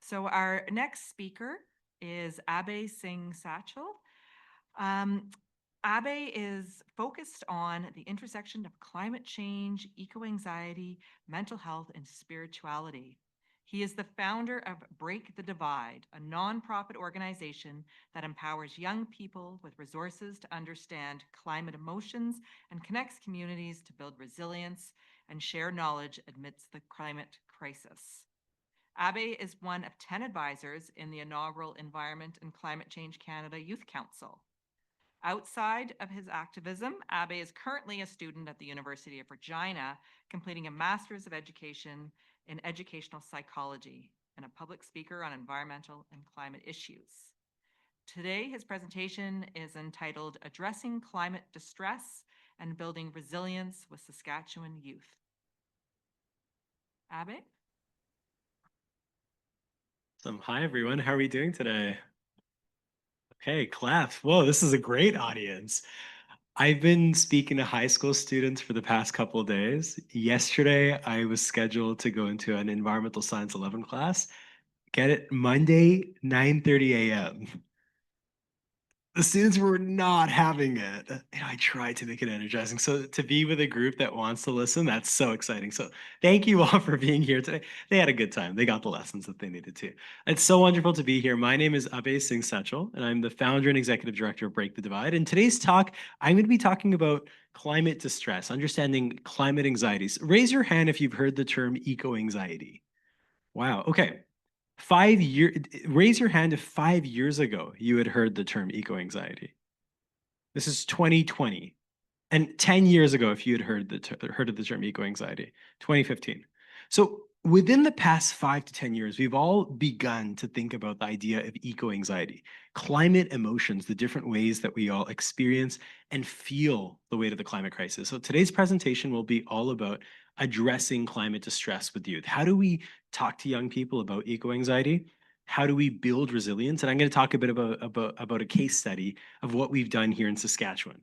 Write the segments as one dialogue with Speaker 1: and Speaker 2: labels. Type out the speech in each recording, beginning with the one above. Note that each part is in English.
Speaker 1: So our next speaker is Abhay Singh Sachal. Um, Abhay is focused on the intersection of climate change, eco-anxiety, mental health, and spirituality. He is the founder of Break the Divide, a nonprofit organization that empowers young people with resources to understand climate emotions and connects communities to build resilience and share knowledge amidst the climate crisis. Abhay is one of 10 advisors in the inaugural Environment and Climate Change Canada Youth Council. Outside of his activism, Abhay is currently a student at the University of Regina, completing a Master's of Education in Educational Psychology and a public speaker on environmental and climate issues. Today, his presentation is entitled Addressing Climate Distress and Building Resilience with Saskatchewan Youth. Abhay?
Speaker 2: Hi, everyone. How are we doing today? Okay, clap. Whoa, this is a great audience. I've been speaking to high school students for the past couple of days. Yesterday, I was scheduled to go into an environmental science 11 class. Get it? Monday, 9:30 a.m. The students were not having it. I tried to make it energizing. So to be with a group that wants to listen, that's so exciting. So thank you all for being here today. They had a good time. They got the lessons that they needed to. It's so wonderful to be here. My name is Abhay Singh Sachal, and I'm the founder and executive director of Break the Divide. In today's talk, I'm going to be talking about climate distress, understanding climate anxieties. Raise your hand if you've heard the term eco-anxiety. Wow. Okay. 5 year, raise your hand if 5 years ago you had heard the term eco-anxiety. This is 2020. And 10 years ago, if you had heard of the term eco-anxiety, 2015. So within the past 5 to 10 years, we've all begun to think about the idea of eco-anxiety, climate emotions, the different ways that we all experience and feel the weight of the climate crisis. So today's presentation will be all about addressing climate distress with youth. How do we talk to young people about eco-anxiety? How do we build resilience? And I'm going to talk a bit about a case study of what we've done here in Saskatchewan.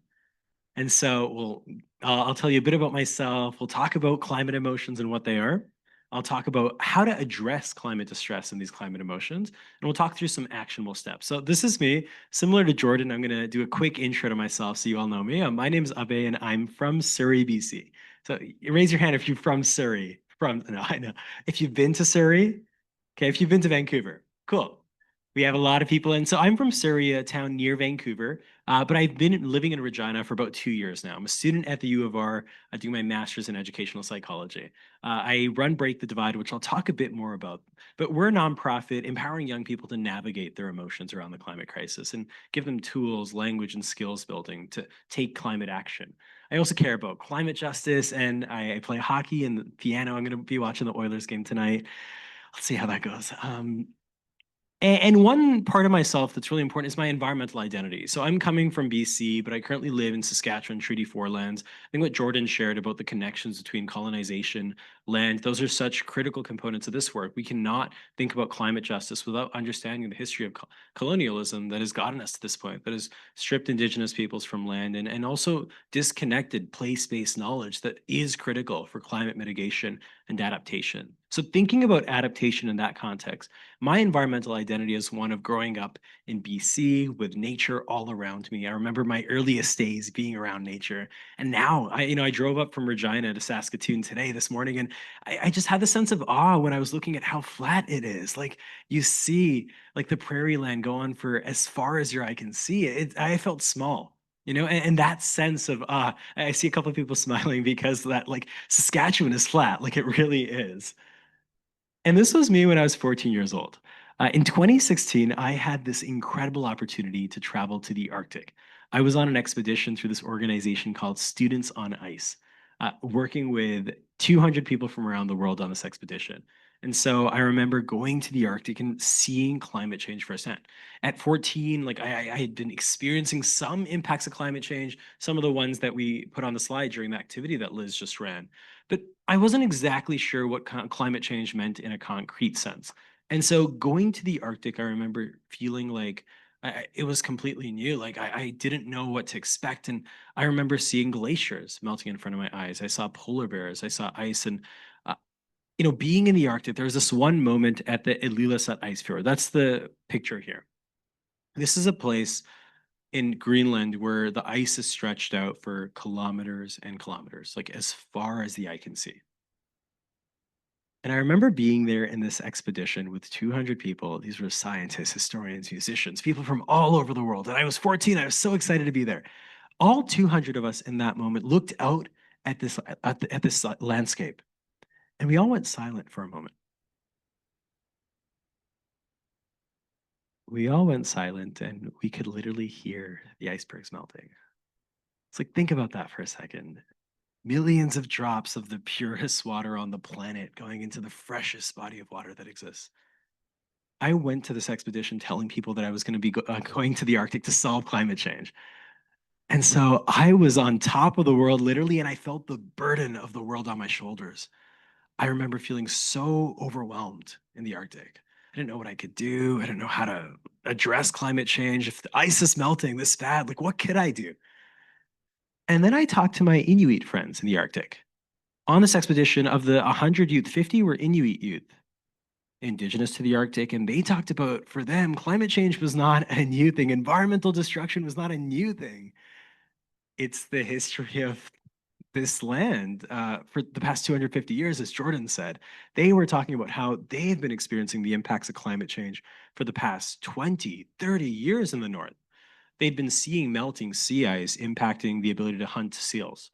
Speaker 2: And so I'll tell you a bit about myself. We'll talk about climate emotions and what they are. I'll talk about how to address climate distress and these climate emotions, and we'll talk through some actionable steps. So this is me. Similar to Jordan, I'm going to do a quick intro to myself so you all know me. My name is Abhay, and I'm from Surrey, BC. So raise your hand if you're from Surrey. No, I know. If you've been to Surrey, okay, if you've been to Vancouver, cool. We have a lot of people. And so I'm from Surrey, a town near Vancouver, but I've been living in Regina for about 2 years now. I'm a student at the U of R. I do my master's in educational psychology. I run Break the Divide, which I'll talk a bit more about. But we're a nonprofit empowering young people to navigate their emotions around the climate crisis and give them tools, language, and skills building to take climate action. I also care about climate justice, and I play hockey and the piano. I'm going to be watching the Oilers game tonight. Let's see how that goes. And one part of myself that's really important is my environmental identity. So I'm coming from BC, but I currently live in Saskatchewan Treaty 4 lands. I think what Jordan shared about the connections between colonization, land, those are such critical components of this work. We cannot think about climate justice without understanding the history of colonialism that has gotten us to this point, that has stripped Indigenous peoples from land and also disconnected place-based knowledge that is critical for climate mitigation and adaptation. So thinking about adaptation in that context, my environmental identity is one of growing up in BC with nature all around me. I remember my earliest days being around nature. And now I drove up from Regina to Saskatoon today, this morning, and I just had the sense of awe when I was looking at how flat it is. Like you see like the prairie land go on for as far as your eye can see. I felt small. And that sense of I see a couple of people smiling because that like Saskatchewan is flat, like it really is. And this was me when I was 14 years old. In 2016, I had this incredible opportunity to travel to the Arctic. I was on an expedition through this organization called Students on Ice, working with 200 people from around the world on this expedition. And so I remember going to the Arctic and seeing climate change firsthand. At 14, like I had been experiencing some impacts of climate change, some of the ones that we put on the slide during the activity that Liz just ran. But I wasn't exactly sure what climate change meant in a concrete sense. And so going to the Arctic, I remember feeling like it was completely new. Like I didn't know what to expect. And I remember seeing glaciers melting in front of my eyes. I saw polar bears, I saw ice. And uh, being in the Arctic, there's this one moment at the Ilulissat ice fjord. That's the picture here. This is a place in Greenland where the ice is stretched out for kilometers and kilometers, like as far as the eye can see. And I remember being there in this expedition with 200 people. These were scientists, historians, musicians, people from all over the world. And I was 14. I was so excited to be there. All 200 of us in that moment looked out at this landscape, and we all went silent for a moment. We all went silent, and we could literally hear the icebergs melting. It's like, think about that for a second. Millions of drops of the purest water on the planet going into the freshest body of water that exists. I went to this expedition telling people that I was going to be going to the Arctic to solve climate change. And so I was on top of the world, literally, and I felt the burden of the world on my shoulders. I remember feeling so overwhelmed in the Arctic. I didn't know what I could do. I didn't know how to address climate change. If the ice is melting this bad, like what could I do? And then I talked to my Inuit friends in the Arctic. On this expedition, of the 100 youth, 50 were Inuit youth, indigenous to the Arctic, and they talked about, for them, climate change was not a new thing. Environmental destruction was not a new thing. It's the history of this land for the past 250 years, as Jordan said. They were talking about how they've been experiencing the impacts of climate change for the past 20, 30 years in the north. They'd been seeing melting sea ice impacting the ability to hunt seals.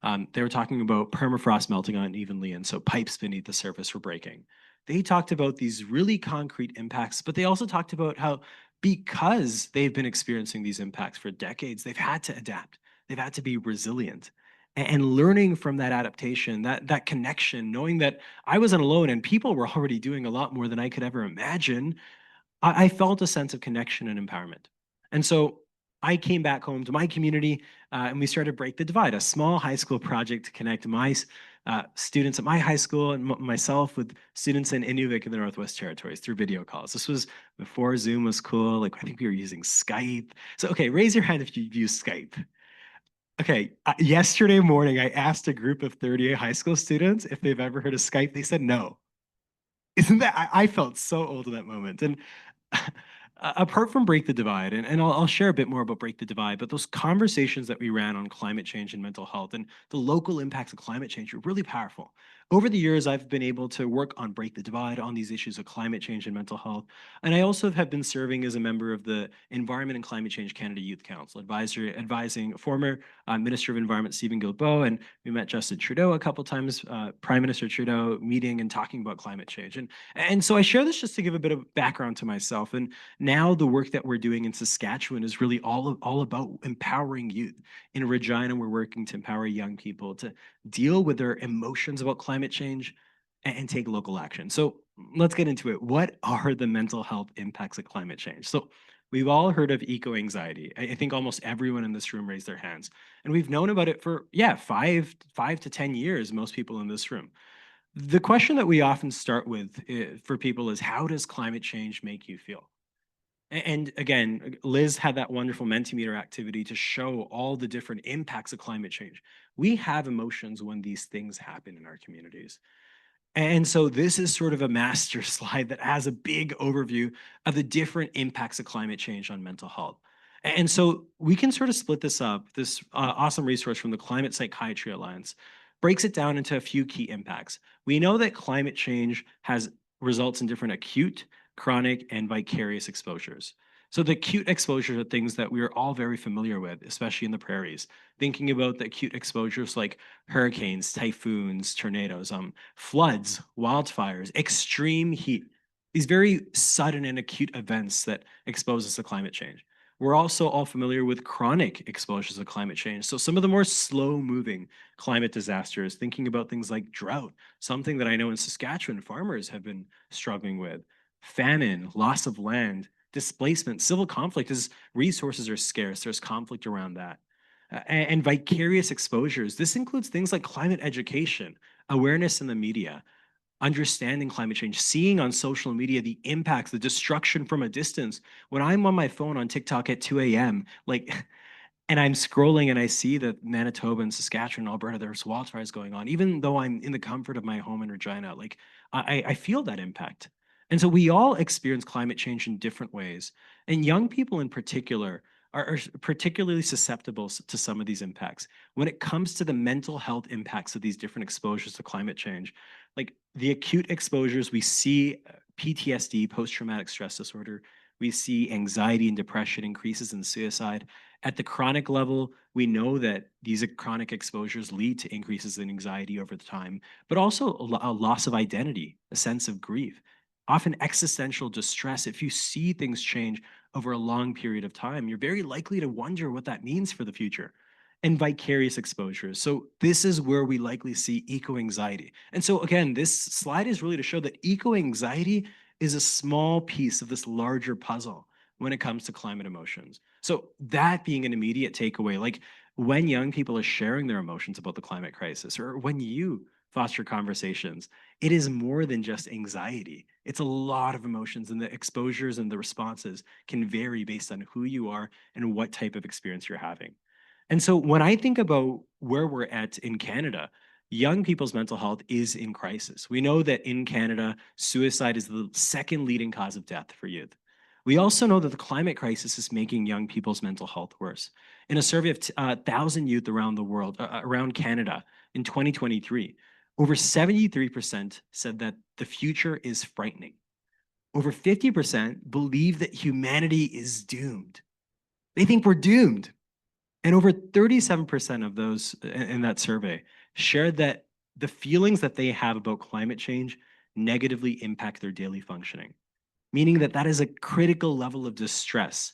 Speaker 2: They were talking about permafrost melting unevenly, and so pipes beneath the surface were breaking. They talked about these really concrete impacts, but they also talked about how, because they've been experiencing these impacts for decades, they've had to adapt. They've had to be resilient. And learning from that adaptation, that connection, knowing that I wasn't alone and people were already doing a lot more than I could ever imagine, I felt a sense of connection and empowerment. And so I came back home to my community, and we started Break the Divide, a small high school project to connect my students at my high school and myself with students in Inuvik in the Northwest Territories through video calls. This was before Zoom was cool. Like, I think we were using Skype. So, okay, raise your hand if you've used Skype. Okay, yesterday morning, I asked a group of 38 high school students if they've ever heard of Skype. They said no. Isn't that, I felt so old in that moment. And apart from Break the Divide, and I'll share a bit more about Break the Divide, but those conversations that we ran on climate change and mental health and the local impacts of climate change were really powerful. Over the years, I've been able to work on Break the Divide on these issues of climate change and mental health. And I also have been serving as a member of the Environment and Climate Change Canada Youth Council, advising former Minister of Environment Stephen Guilbeault, and we met Justin Trudeau a couple times, Prime Minister Trudeau, meeting and talking about climate change. And so I share this just to give a bit of background to myself. And now the work that we're doing in Saskatchewan is really all about empowering youth. In Regina, we're working to empower young people to deal with their emotions about climate change and take local action. So let's get into it. What are the mental health impacts of climate change? So we've all heard of eco-anxiety. I think almost everyone in this room raised their hands. And we've known about it for, yeah, five to 10 years, most people in this room. The question that we often start with for people is, how does climate change make you feel? And again, Liz had that wonderful Mentimeter activity to show all the different impacts of climate change. We have emotions when these things happen in our communities. And so this is sort of a master slide that has a big overview of the different impacts of climate change on mental health. And so we can sort of split this up. This awesome resource from the Climate Psychiatry Alliance breaks it down into a few key impacts. We know that climate change has results in different acute, chronic, and vicarious exposures. So the acute exposures are things that we are all very familiar with, especially in the prairies. Thinking about the acute exposures like hurricanes, typhoons, tornadoes, floods, wildfires, extreme heat, these very sudden and acute events that expose us to climate change. We're also all familiar with chronic exposures of climate change. So some of the more slow moving climate disasters, thinking about things like drought, something that I know in Saskatchewan farmers have been struggling with, famine, loss of land, displacement, civil conflict, as resources are scarce, there's conflict around that. And vicarious exposures. This includes things like climate education, awareness in the media, understanding climate change, seeing on social media the impacts, the destruction from a distance. When I'm on my phone on TikTok at 2 a.m., like And I'm scrolling and I see that Manitoba and Saskatchewan, Alberta, there's wildfires going on. Even though I'm in the comfort of my home in Regina, like I feel that impact. And so we all experience climate change in different ways. And young people in particular are particularly susceptible to some of these impacts. When it comes to the mental health impacts of these different exposures to climate change, like the acute exposures, we see PTSD, post-traumatic stress disorder. We see anxiety and depression increases in suicide. At the chronic level, we know that these chronic exposures lead to increases in anxiety over the time, but also a loss of identity, a sense of grief, often existential distress. If you see things change over a long period of time, you're very likely to wonder what that means for the future. And vicarious exposures. So this is where we likely see eco-anxiety. And so again, this slide is really to show that eco-anxiety is a small piece of this larger puzzle when it comes to climate emotions. So that being an immediate takeaway, like when young people are sharing their emotions about the climate crisis, or when you foster conversations, it is more than just anxiety. It's a lot of emotions, and the exposures and the responses can vary based on who you are and what type of experience you're having. And so when I think about where we're at in Canada, young people's mental health is in crisis. We know that in Canada, suicide is the second leading cause of death for youth. We also know that the climate crisis is making young people's mental health worse. In a survey of 1,000 youth around the world, around Canada in 2023, over 73% said that the future is frightening. Over 50% believe that humanity is doomed. They think we're doomed. And over 37% of those in that survey shared that the feelings that they have about climate change negatively impact their daily functioning, meaning that that is a critical level of distress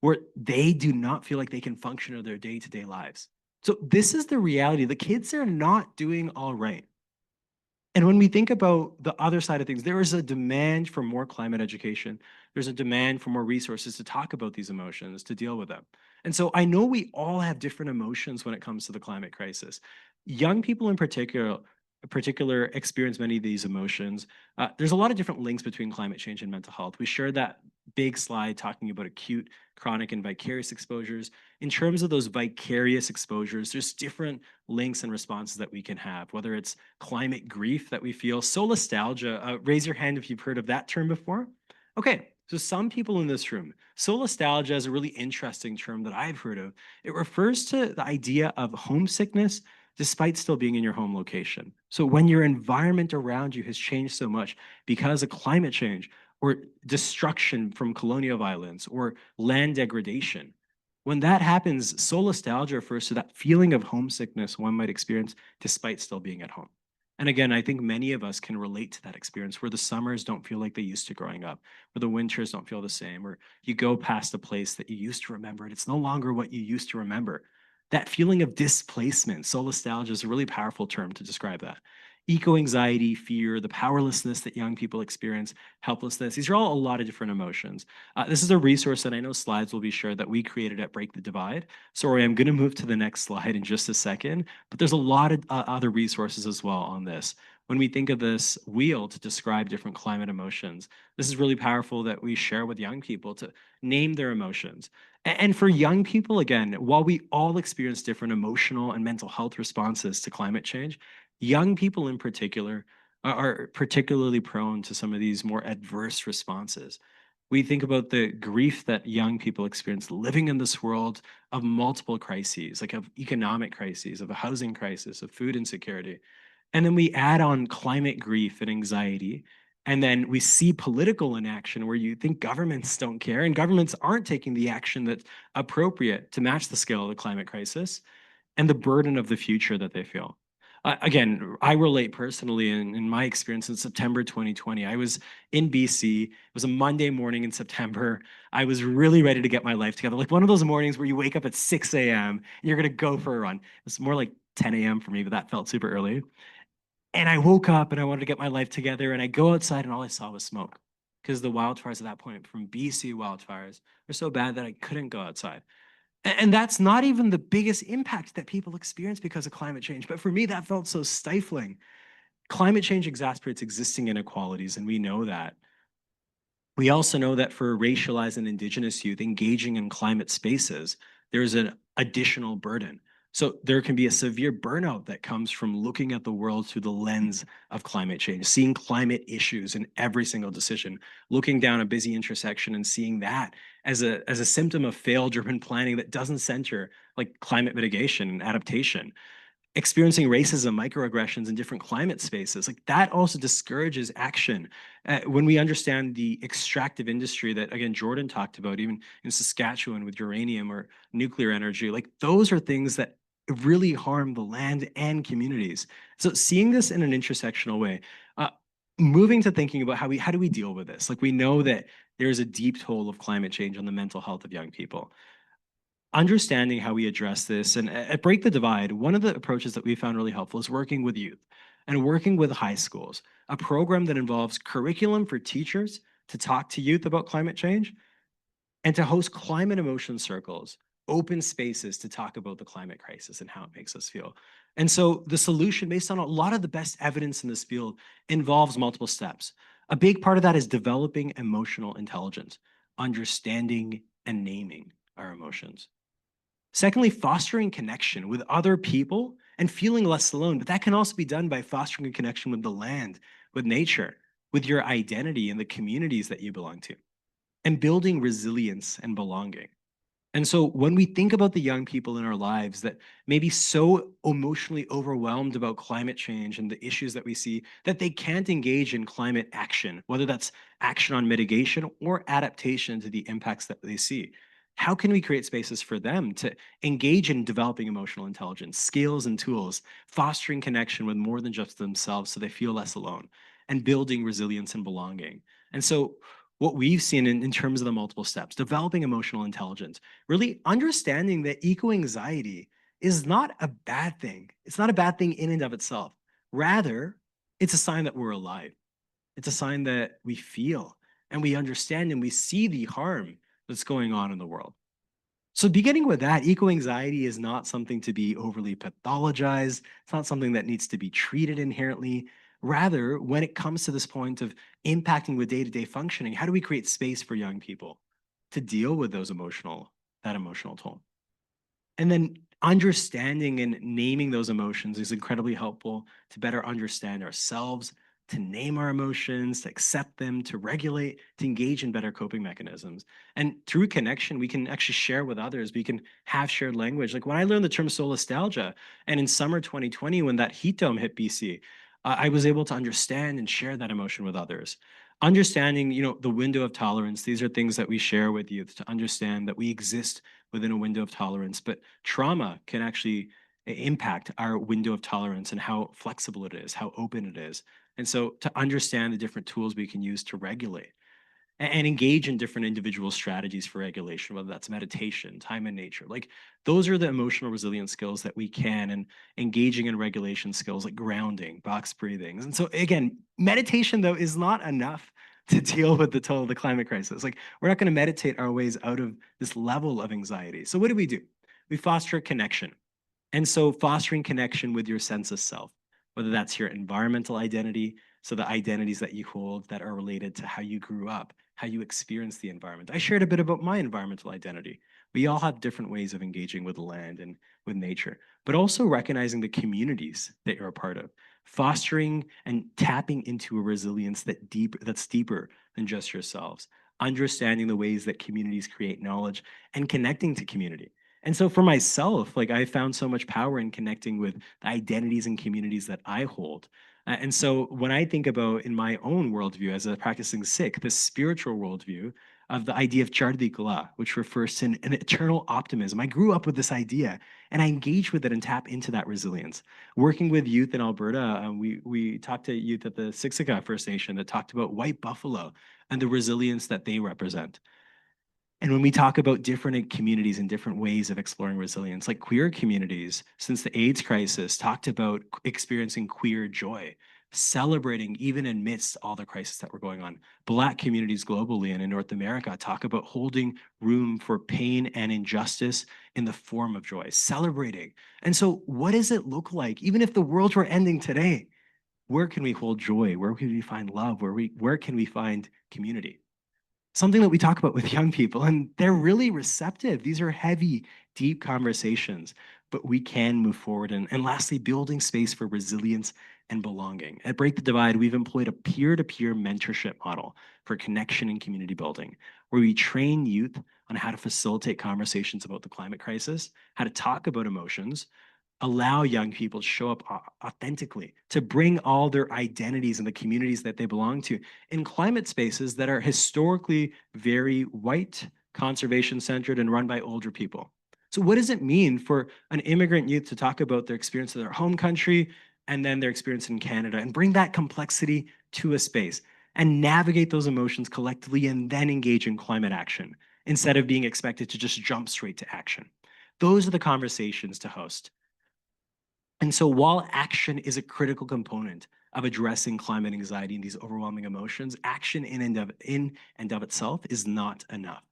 Speaker 2: where they do not feel like they can function in their day-to-day lives. So this is the reality. The kids are not doing all right. And when we think about the other side of things, there is a demand for more climate education. There's a demand for more resources to talk about these emotions, to deal with them. And so I know we all have different emotions when it comes to the climate crisis. Young people in particular experience many of these emotions. There's a lot of different links between climate change and mental health. We shared that big slide talking about acute, chronic, and vicarious exposures. In terms of those vicarious exposures, there's different links and responses that we can have, whether it's climate grief that we feel, solastalgia. Raise your hand if you've heard of that term before. Okay, so some people in this room, solastalgia is a really interesting term that I've heard of. It refers to the idea of homesickness despite still being in your home location. So when your environment around you has changed so much because of climate change or destruction from colonial violence or land degradation, when that happens, solastalgia refers to that feeling of homesickness one might experience despite still being at home. And again, I think many of us can relate to that experience where the summers don't feel like they used to growing up, where the winters don't feel the same, or you go past a place that you used to remember and it's no longer what you used to remember. That feeling of displacement, solastalgia is a really powerful term to describe that. Eco-anxiety, fear, the powerlessness that young people experience, helplessness, these are all a lot of different emotions. This is a resource that I know slides will be shared that we created at Break the Divide. Sorry, I'm going to move to the next slide in just a second, but there's a lot of other resources as well on this. When we think of this wheel to describe different climate emotions, this is really powerful that we share with young people to name their emotions. And for young people, again, while we all experience different emotional and mental health responses to climate change, young people in particular are particularly prone to some of these more adverse responses. We think about the grief that young people experience living in this world of multiple crises, like of economic crises, of a housing crisis, of food insecurity. And then we add on climate grief and anxiety. And then we see political inaction where you think governments don't care and governments aren't taking the action that's appropriate to match the scale of the climate crisis and the burden of the future that they feel. Again, I relate personally in my experience in September 2020. I was in BC. It was a Monday morning in September. I was really ready to get my life together. Like one of those mornings where you wake up at 6 a.m. and you're going to go for a run. It's more like 10 a.m. for me, but that felt super early. And I woke up and I wanted to get my life together. And I go outside and all I saw was smoke because the wildfires at that point from BC wildfires were so bad that I couldn't go outside. And that's not even the biggest impact that people experience because of climate change. But for me, that felt so stifling. Climate change exacerbates existing inequalities, and we know that. We also know that for racialized and Indigenous youth engaging in climate spaces, there's an additional burden. So there can be a severe burnout that comes from looking at the world through the lens of climate change, seeing climate issues in every single decision, looking down a busy intersection and seeing that as a symptom of failed urban planning that doesn't center like climate mitigation and adaptation, experiencing racism, microaggressions in different climate spaces. Like that also discourages action. When we understand the extractive industry that, again, Jordan talked about, even in Saskatchewan with uranium or nuclear energy, like those are things that really harm the land and communities. So seeing this in an intersectional way, uh, moving to thinking about how do we deal with this? Like we know that there's a deep toll of climate change on the mental health of young people. Understanding how we address this and at Break the Divide, one of the approaches that we found really helpful is working with youth and working with high schools, a program that involves curriculum for teachers to talk to youth about climate change and to host climate emotion circles, open spaces to talk about the climate crisis and how it makes us feel. And so the solution, based on a lot of the best evidence in this field, involves multiple steps. A big part of that is developing emotional intelligence, understanding and naming our emotions. Secondly, fostering connection with other people and feeling less alone. But that can also be done by fostering a connection with the land, with nature, with your identity and the communities that you belong to, and building resilience and belonging. And so when we think about the young people in our lives that may be so emotionally overwhelmed about climate change and the issues that we see that they can't engage in climate action, whether that's action on mitigation or adaptation to the impacts that they see, how can we create spaces for them to engage in developing emotional intelligence, skills and tools, fostering connection with more than just themselves so they feel less alone, and building resilience and belonging? And so what we've seen in terms of the multiple steps, developing emotional intelligence, really understanding that eco-anxiety is not a bad thing. It's not a bad thing in and of itself. Rather, it's a sign that we're alive. It's a sign that we feel and we understand and we see the harm that's going on in the world. So beginning with that, eco-anxiety is not something to be overly pathologized. It's not something that needs to be treated inherently. Rather, when it comes to this point of impacting with day-to-day functioning, how do we create space for young people to deal with that emotional toll? And then understanding and naming those emotions is incredibly helpful to better understand ourselves, to name our emotions, to accept them, to regulate, to engage in better coping mechanisms. And through connection, we can actually share with others. We can have shared language. Like when I learned the term solastalgia, and in summer 2020, when that heat dome hit BC, I was able to understand and share that emotion with others. Understanding, the window of tolerance, these are things that we share with youth to understand that we exist within a window of tolerance, but trauma can actually impact our window of tolerance and how flexible it is, how open it is. And so to understand the different tools we can use to regulate and engage in different individual strategies for regulation, whether that's meditation, time in nature. Like those are the emotional resilience skills that we can, and engaging in regulation skills like grounding, box breathing. And so again, meditation though is not enough to deal with the toll of the climate crisis. Like we're not going to meditate our ways out of this level of anxiety. So what do? We foster connection. And so fostering connection with your sense of self, whether that's your environmental identity, so the identities that you hold that are related to how you grew up, how you experience the environment. I shared a bit about my environmental identity. We all have different ways of engaging with the land and with nature, but also recognizing the communities that you're a part of, fostering and tapping into a resilience that's deeper than just yourselves, understanding the ways that communities create knowledge and connecting to community. And so for myself, like I found so much power in connecting with the identities and communities that I hold. And so when I think about in my own worldview as a practicing Sikh, the spiritual worldview of the idea of Chardi Kala, which refers to an eternal optimism. I grew up with this idea and I engage with it and tap into that resilience. Working with youth in Alberta, we talked to youth at the Siksika First Nation that talked about white buffalo and the resilience that they represent. And when we talk about different communities and different ways of exploring resilience, like queer communities, since the AIDS crisis, talked about experiencing queer joy, celebrating even amidst all the crises that were going on. Black communities globally and in North America talk about holding room for pain and injustice in the form of joy, celebrating. And so, what does it look like, even if the world were ending today? Where can we hold joy? Where can we find love? Where can we find community? something that we talk about with young people, and they're really receptive. These are heavy, deep conversations, but we can move forward. And lastly, building space for resilience and belonging. At Break the Divide, we've employed a peer-to-peer mentorship model for connection and community building, where we train youth on how to facilitate conversations about the climate crisis, how to talk about emotions, allow young people to show up authentically, to bring all their identities and the communities that they belong to in climate spaces that are historically very white, conservation centered, and run by older people. So, what does it mean for an immigrant youth to talk about their experience in their home country and then their experience in Canada and bring that complexity to a space and navigate those emotions collectively and then engage in climate action instead of being expected to just jump straight to action? Those are the conversations to host. And so while action is a critical component of addressing climate anxiety and these overwhelming emotions, action in and of itself is not enough.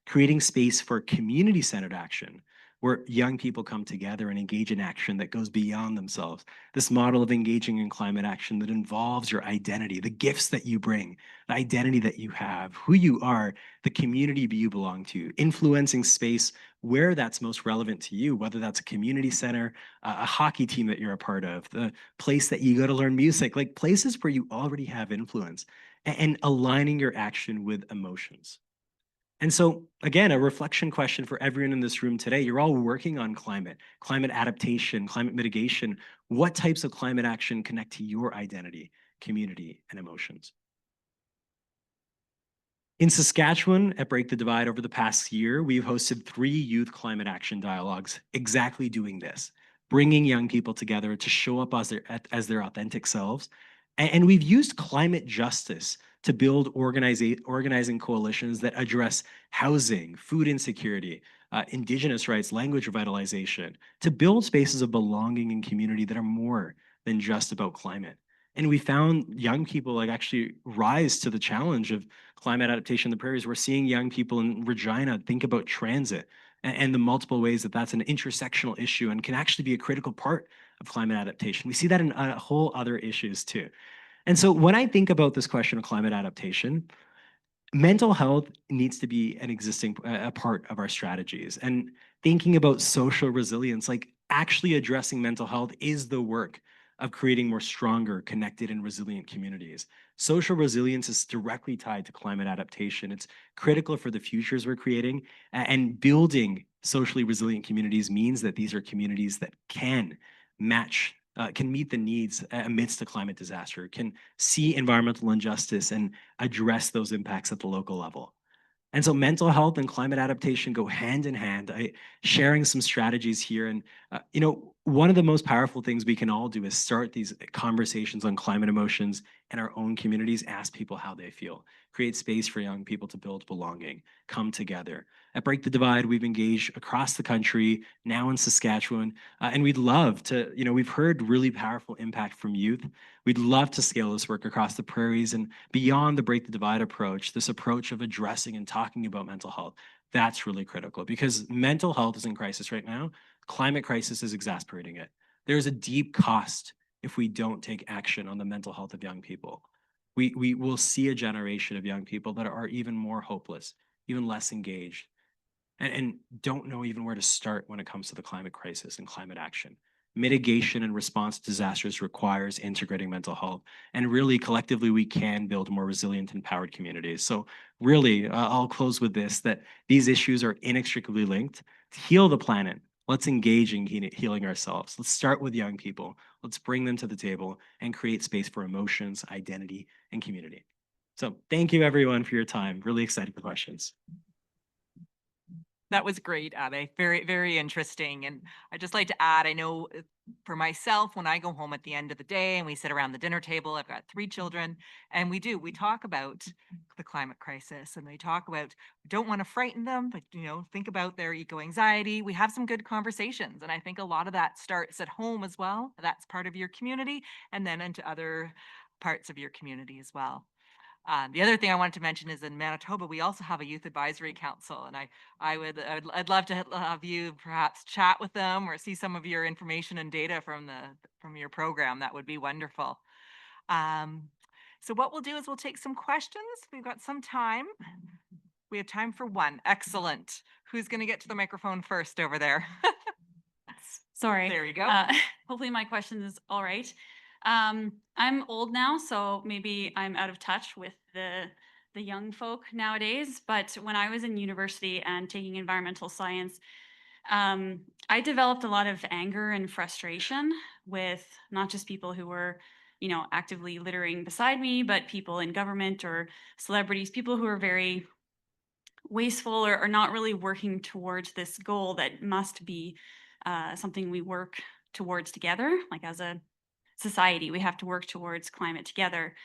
Speaker 2: Creating space for community-centered action where young people come together and engage in action that goes beyond themselves. This model of engaging in climate action that involves your identity, the gifts that you bring, the identity that you have, who you are, the community you belong to, influencing space where that's most relevant to you, whether that's a community center, a hockey team that you're a part of, the place that you go to learn music, like places where you already have influence, and aligning your action with emotions. And so, again, a reflection question for everyone in this room today. You're all working on climate adaptation, climate mitigation. What types of climate action connect to your identity, community, and emotions? In Saskatchewan, at Break the Divide over the past year, we've hosted 3 youth climate action dialogues exactly doing this, bringing young people together to show up as their authentic selves. And we've used climate justice to build organizing coalitions that address housing, food insecurity, Indigenous rights, language revitalization, to build spaces of belonging and community that are more than just about climate. And we found young people like actually rise to the challenge of climate adaptation in the prairies. We're seeing young people in Regina think about transit and the multiple ways that that's an intersectional issue and can actually be a critical part of climate adaptation. We see that in whole other issues too. And so when I think about this question of climate adaptation, mental health needs to be an existing a part of our strategies, and thinking about social resilience, like actually addressing mental health, is the work of creating more stronger, connected, and resilient communities. Social resilience is directly tied to climate adaptation. It's critical for the futures we're creating, and building socially resilient communities means that these are communities that can meet the needs amidst a climate disaster, can see environmental injustice and address those impacts at the local level. And so mental health and climate adaptation go hand in hand. Sharing some strategies here. And, one of the most powerful things we can all do is start these conversations on climate emotions in our own communities, ask people how they feel, create space for young people to build belonging, come together. At Break the Divide, we've engaged across the country, now in Saskatchewan, and we'd love to, we've heard really powerful impact from youth. We'd love to scale this work across the prairies and beyond the Break the Divide approach, this approach of addressing and talking about mental health. That's really critical because mental health is in crisis right now. Climate crisis is exacerbating it. There's a deep cost if we don't take action on the mental health of young people. We will see a generation of young people that are even more hopeless, even less engaged, and don't know even where to start when it comes to the climate crisis and climate action. Mitigation and response to disasters requires integrating mental health. And really, collectively, we can build more resilient and empowered communities. So, really, I'll close with this, that these issues are inextricably linked. To heal the planet, let's engage in healing ourselves. Let's start with young people. Let's bring them to the table and create space for emotions, identity, and community. So, thank you, everyone, for your time. Really excited for questions.
Speaker 1: That was great, Abby. Very, very interesting. And I'd just like to add, I know for myself, when I go home at the end of the day and we sit around the dinner table, I've got 3 children, and we talk about the climate crisis, and we talk about, we don't want to frighten them, but think about their eco anxiety. We have some good conversations. And I think a lot of that starts at home as well. That's part of your community, and then into other parts of your community as well. The other thing I wanted to mention is in Manitoba, we also have a youth advisory council, and I'd love to have you perhaps chat with them or see some of your information and data from your program. That would be wonderful. Um, so what we'll do is we'll take some questions. We've got some time. We have time for one. Excellent. Who's going to get to the microphone first over there?
Speaker 3: Sorry.
Speaker 1: There you go.
Speaker 3: Hopefully my question is all right. I'm old now, so maybe I'm out of touch with the young folk nowadays. But when I was in university and taking environmental science, I developed a lot of anger and frustration with not just people who were, actively littering beside me, but people in government or celebrities, people who are very wasteful or not really working towards this goal that must be something we work towards together. Like as a society, we have to work towards climate together.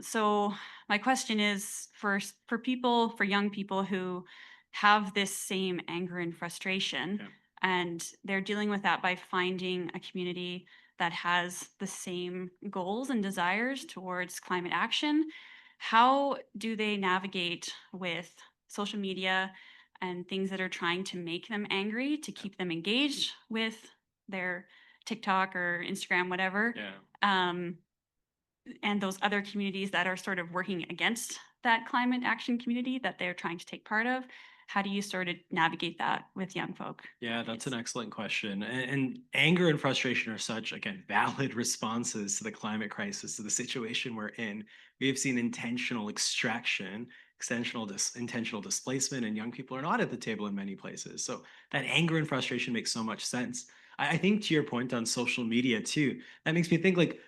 Speaker 3: So my question is for people, for young people who have this same anger and frustration,
Speaker 2: Yeah.
Speaker 3: and they're dealing with that by finding a community that has the same goals and desires towards climate action. How do they navigate with social media and things that are trying to make them angry to keep them engaged with their TikTok or Instagram, whatever?
Speaker 2: Yeah.
Speaker 3: Um, and those other communities that are sort of working against that climate action community that they're trying to take part of. How do you sort of navigate that with young folk?
Speaker 2: Yeah, that's an excellent question. And anger and frustration are such, again, valid responses to the climate crisis, to the situation we're in. We have seen intentional extraction, intentional displacement, and young people are not at the table in many places. So that anger and frustration makes so much sense. I think to your point on social media too, that makes me think like,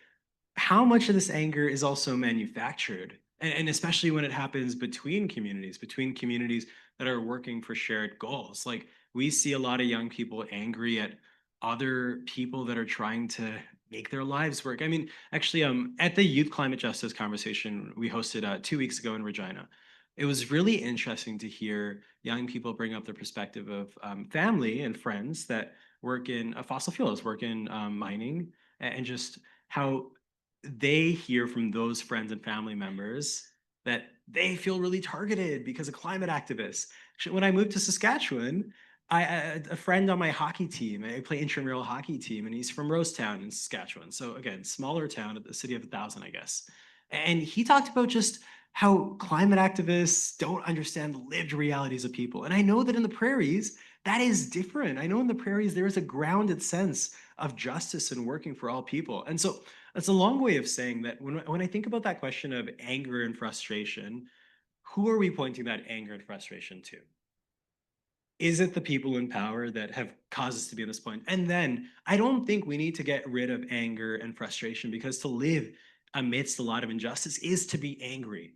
Speaker 2: how much of this anger is also manufactured? And especially when it happens between communities that are working for shared goals. Like we see a lot of young people angry at other people that are trying to make their lives work. I mean, actually, at the youth climate justice conversation we hosted 2 weeks ago in Regina, it was really interesting to hear young people bring up their perspective of family and friends that work in fossil fuels, work in mining, and just how they hear from those friends and family members that they feel really targeted because of climate activists. When I moved to Saskatchewan, a friend on my hockey team, I play intramural hockey team, and he's from Rosetown in Saskatchewan. So again, smaller town at the city of 1,000, I guess. And he talked about just how climate activists don't understand the lived realities of people. And I know that in the prairies, that is different. I know in the prairies, there is a grounded sense of justice and working for all people. And so that's a long way of saying that when I think about that question of anger and frustration, who are we pointing that anger and frustration to? Is it the people in power that have caused us to be at this point? And then I don't think we need to get rid of anger and frustration because to live amidst a lot of injustice is to be angry.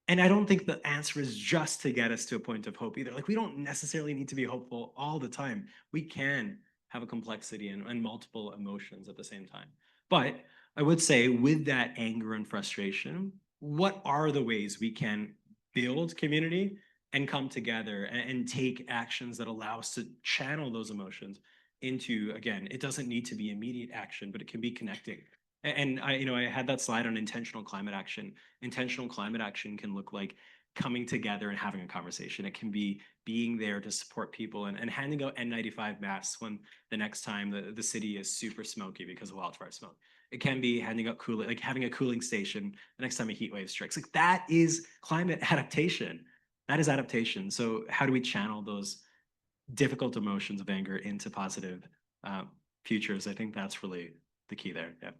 Speaker 2: And I don't think the answer is just to get us to a point of hope either. Like, we don't necessarily need to be hopeful all the time. We can have a complexity and multiple emotions at the same time. But I would say, with that anger and frustration, what are the ways we can build community and come together and take actions that allow us to channel those emotions into, again, it doesn't need to be immediate action, but it can be connecting. And I had that slide on intentional climate action. Intentional climate action can look like coming together and having a conversation. It can be being there to support people and handing out N95 masks when the next time the city is super smoky because of wildfire smoke. It can be handing out cooling, like having a cooling station the next time a heat wave strikes. Like that is climate adaptation. That is adaptation. So how do we channel those difficult emotions of anger into positive uh, futures? I think that's really the key there. Yeah.